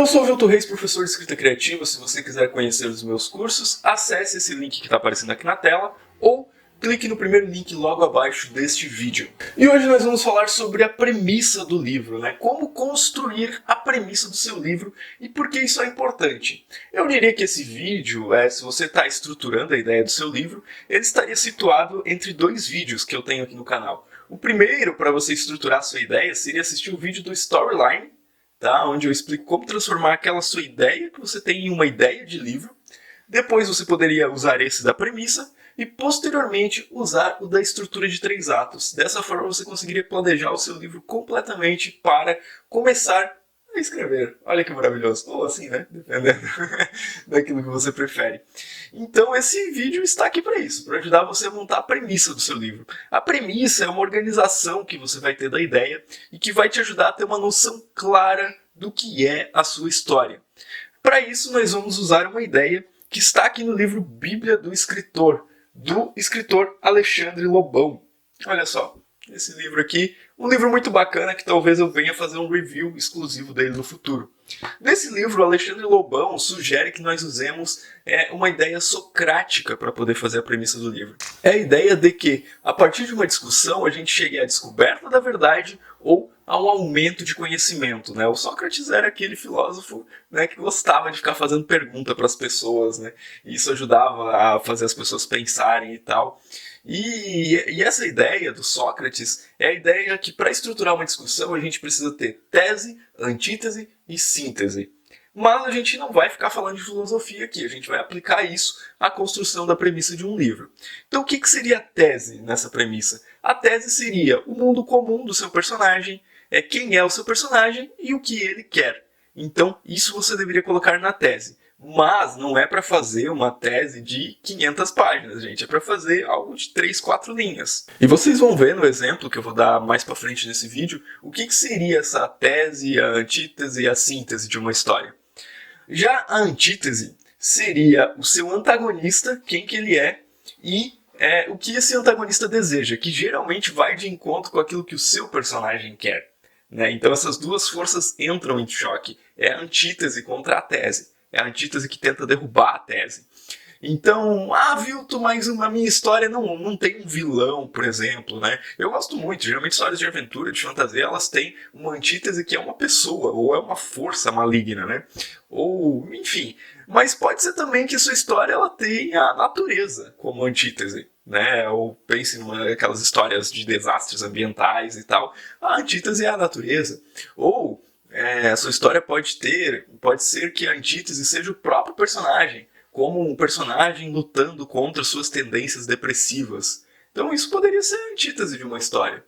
sou o Vilton Reis, professor de escrita criativa. Se você quiser conhecer os meus cursos, acesse esse link que está aparecendo aqui na tela ou clique no primeiro link logo abaixo deste vídeo. E hoje nós vamos falar sobre a premissa do livro, né? Como construir a premissa do seu livro e por que isso é importante. Eu diria que esse vídeo, se você está estruturando a ideia do seu livro, ele estaria situado entre dois vídeos que eu tenho aqui no canal. O primeiro, para você estruturar a sua ideia, seria assistir o vídeo do Storyline, tá? Onde eu explico como transformar aquela sua ideia que você tem em uma ideia de livro. Depois você poderia usar esse da premissa e posteriormente usar o da estrutura de 3 atos. Dessa forma você conseguiria planejar o seu livro completamente para começar a escrever. Olha que maravilhoso. Ou assim, né? Dependendo daquilo que você prefere. Então esse vídeo está aqui para isso, para ajudar você a montar a premissa do seu livro. A premissa é uma organização que você vai ter da ideia e que vai te ajudar a ter uma noção clara do que é a sua história. Para isso nós vamos usar uma ideia que está aqui no livro Bíblia do escritor Alexandre Lobão. Olha só, esse livro aqui, um livro muito bacana que talvez eu venha fazer um review exclusivo dele no futuro. Nesse livro, Alexandre Lobão sugere que nós usemos uma ideia socrática para poder fazer a premissa do livro. É a ideia de que, a partir de uma discussão, a gente chegue à descoberta da verdade ou a um aumento de conhecimento, né? O Sócrates era aquele filósofo, né, que gostava de ficar fazendo pergunta para as pessoas, né? E isso ajudava a fazer as pessoas pensarem e tal. E essa ideia do Sócrates é a ideia que, para estruturar uma discussão, a gente precisa ter tese, antítese e síntese. Mas a gente não vai ficar falando de filosofia aqui, a gente vai aplicar isso à construção da premissa de um livro. Então o que seria a tese nessa premissa? A tese seria o mundo comum do seu personagem, quem é o seu personagem e o que ele quer. Então isso você deveria colocar na tese. Mas não é para fazer uma tese de 500 páginas, gente. É para fazer algo de 3, 4 linhas. E vocês vão ver no exemplo que eu vou dar mais para frente nesse vídeo o que seria essa tese, a antítese e a síntese de uma história. Já a antítese seria o seu antagonista, quem que ele é, e o que esse antagonista deseja, que geralmente vai de encontro com aquilo que o seu personagem quer, né? Então essas duas forças entram em choque. É a antítese contra a tese. É a antítese que tenta derrubar a tese. Então, Vilton, mas a minha história não tem um vilão, por exemplo, né? Eu gosto muito, geralmente histórias de aventura, de fantasia, elas têm uma antítese que é uma pessoa, ou é uma força maligna, né? Ou, enfim. Mas pode ser também que sua história ela tenha a natureza como antítese, né? Ou pense naquelas histórias de desastres ambientais e tal. A antítese é a natureza. Ou a sua história pode ser que a antítese seja o próprio personagem, como um personagem lutando contra suas tendências depressivas. Então isso poderia ser a antítese de uma história.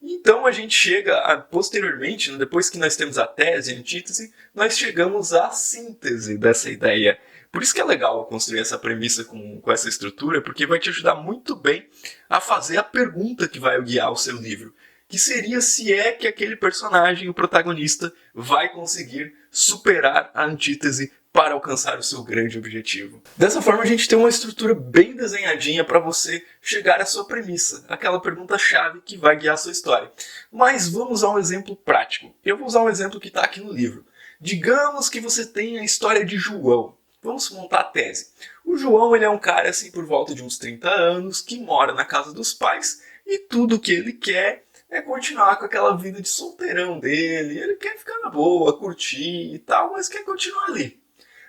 Então a gente chega, posteriormente, depois que nós temos a tese e a antítese, nós chegamos à síntese dessa ideia. Por isso que é legal construir essa premissa com essa estrutura, porque vai te ajudar muito bem a fazer a pergunta que vai guiar o seu livro. Que seria se é que aquele personagem, o protagonista, vai conseguir superar a antítese para alcançar o seu grande objetivo. Dessa forma a gente tem uma estrutura bem desenhadinha para você chegar à sua premissa, aquela pergunta-chave que vai guiar a sua história. Mas vamos a um exemplo prático. Eu vou usar um exemplo que está aqui no livro. Digamos que você tem a história de João. Vamos montar a tese. O João ele é um cara assim por volta de uns 30 anos, que mora na casa dos pais e tudo que ele quer é continuar com aquela vida de solteirão dele. Ele quer ficar na boa, curtir e tal, mas quer continuar ali.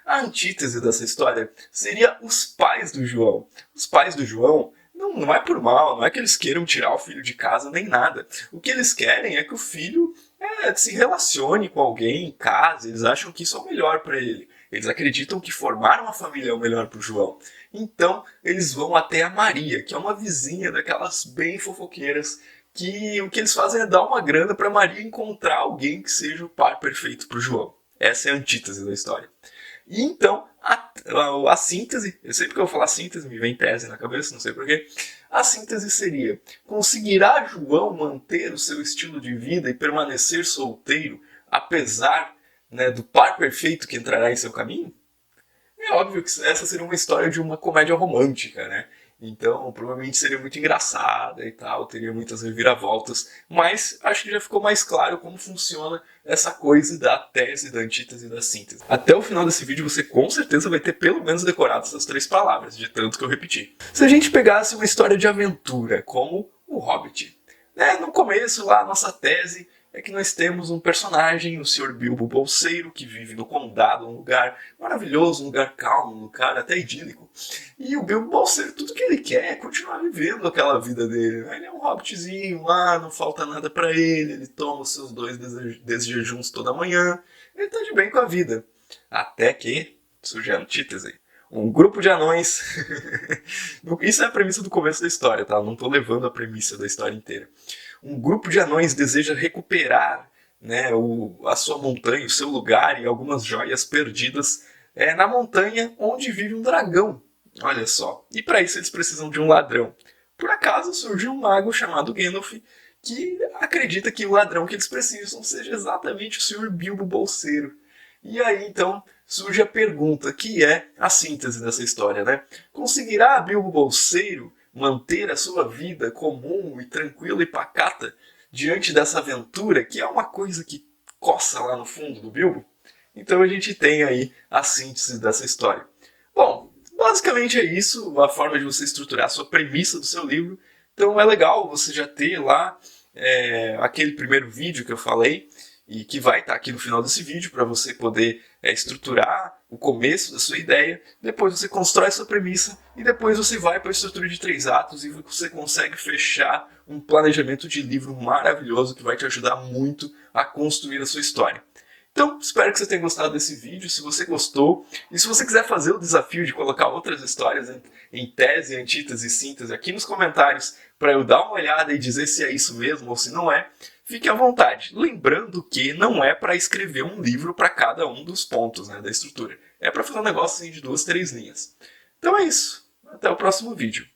A antítese dessa história seria os pais do João. Os pais do João não é por mal, não é que eles queiram tirar o filho de casa nem nada. O que eles querem é que o filho se relacione com alguém em casa, eles acham que isso é o melhor para ele. Eles acreditam que formar uma família é o melhor para o João. Então eles vão até a Maria, que é uma vizinha daquelas bem fofoqueiras, que o que eles fazem é dar uma grana para Maria encontrar alguém que seja o par perfeito para o João. Essa é a antítese da história. E então, a síntese, eu sempre que eu vou falar síntese, me vem tese na cabeça, não sei porquê. A síntese seria: conseguirá João manter o seu estilo de vida e permanecer solteiro, apesar, né, do par perfeito que entrará em seu caminho? É óbvio que essa seria uma história de uma comédia romântica, né? Então, provavelmente seria muito engraçada e tal, teria muitas reviravoltas, mas acho que já ficou mais claro como funciona essa coisa da tese, da antítese e da síntese. Até o final desse vídeo você com certeza vai ter pelo menos decorado essas 3 palavras, de tanto que eu repeti. Se a gente pegasse uma história de aventura, como O Hobbit, né? No começo lá, a nossa tese é que nós temos um personagem, o Sr. Bilbo Bolseiro, que vive no Condado, um lugar maravilhoso, um lugar calmo, um lugar até idílico. E o Bilbo Bolseiro, tudo que ele quer é continuar vivendo aquela vida dele. Ele é um hobbitzinho lá, não falta nada pra ele toma os seus 2 desjejuns toda manhã, ele tá de bem com a vida. Até que surge a antítese. Um grupo de anões... Isso é a premissa do começo da história, tá? Não tô levando a premissa da história inteira. Um grupo de anões deseja recuperar, né, a sua montanha, o seu lugar e algumas joias perdidas na montanha onde vive um dragão. Olha só. E para isso eles precisam de um ladrão. Por acaso surge um mago chamado Gandalf que acredita que o ladrão que eles precisam seja exatamente o Sr. Bilbo Bolseiro. E aí então surge a pergunta, que é a síntese dessa história, né? Conseguirá Bilbo Bolseiro manter a sua vida comum e tranquila e pacata diante dessa aventura, que é uma coisa que coça lá no fundo do Bilbo? Então a gente tem aí a síntese dessa história. Bom, basicamente é isso, a forma de você estruturar a sua premissa do seu livro. Então é legal você já ter lá aquele primeiro vídeo que eu falei, e que vai estar aqui no final desse vídeo para você poder estruturar o começo da sua ideia. Depois você constrói sua premissa e depois você vai para a estrutura de 3 atos e você consegue fechar um planejamento de livro maravilhoso que vai te ajudar muito a construir a sua história. Então, espero que você tenha gostado desse vídeo. Se você gostou, e se você quiser fazer o desafio de colocar outras histórias em tese, antítese e síntese aqui nos comentários para eu dar uma olhada e dizer se é isso mesmo ou se não é, fique à vontade. Lembrando que não é para escrever um livro para cada um dos pontos, né, da estrutura. É para fazer um negócio assim, de 2, 3 linhas. Então é isso. Até o próximo vídeo.